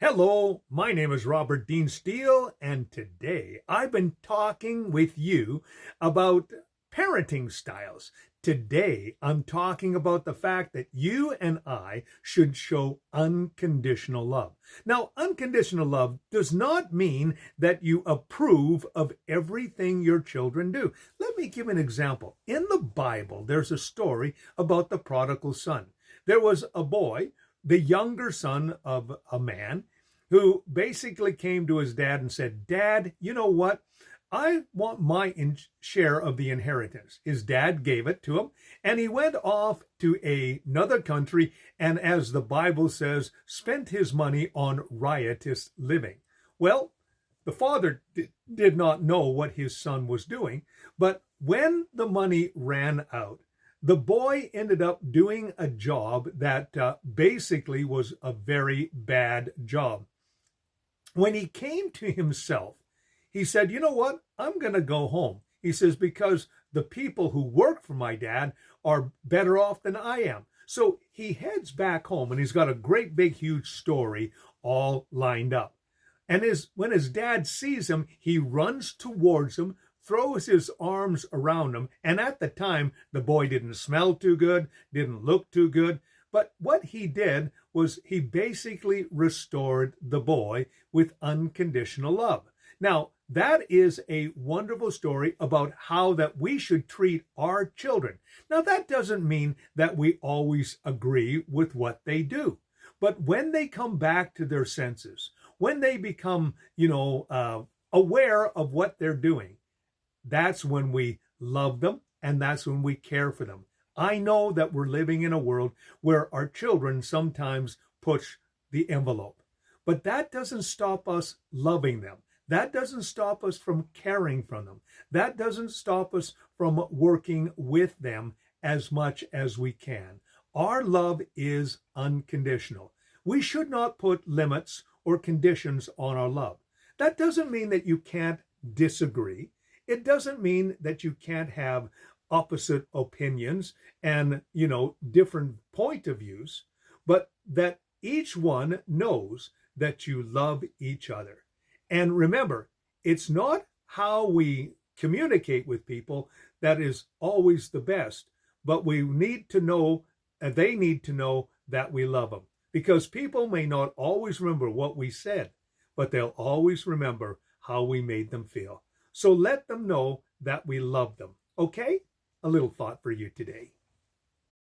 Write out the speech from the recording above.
Hello, my name is Robert Dean Steele, and today I've been talking with you about parenting styles. Today I'm talking about the fact that you and I should show unconditional love. Now, unconditional love does not mean that you approve of everything your children do. Let me give an example. In the Bible, there's a story about the prodigal son. There was a boy, the younger son of a man, who basically came to his dad and said, "Dad, you know what? I want my share of the inheritance." His dad gave it to him, and he went off to another country and, as the Bible says, spent his money on riotous living. Well, the father did not know what his son was doing, but when the money ran out, the boy ended up doing a job that basically was a very bad job. When he came to himself, he said, "You know what? I'm going to go home." He says, "Because the people who work for my dad are better off than I am." So he heads back home, and he's got a great big huge story all lined up. And when his dad sees him, he runs towards him, throws his arms around him. And at the time, the boy didn't smell too good, didn't look too good. But what he did was he basically restored the boy with unconditional love. Now, that is a wonderful story about how that we should treat our children. Now, that doesn't mean that we always agree with what they do. But when they come back to their senses, when they become, aware of what they're doing, that's when we love them and that's when we care for them. I know that we're living in a world where our children sometimes push the envelope, but that doesn't stop us loving them. That doesn't stop us from caring for them. That doesn't stop us from working with them as much as we can. Our love is unconditional. We should not put limits or conditions on our love. That doesn't mean that you can't disagree. It doesn't mean that you can't have opposite opinions and, different point of views, but that each one knows that you love each other. And remember, it's not how we communicate with people that is always the best, but we need to know, and they need to know that we love them. Because people may not always remember what we said, but they'll always remember how we made them feel. So let them know that we love them. Okay? A little thought for you today.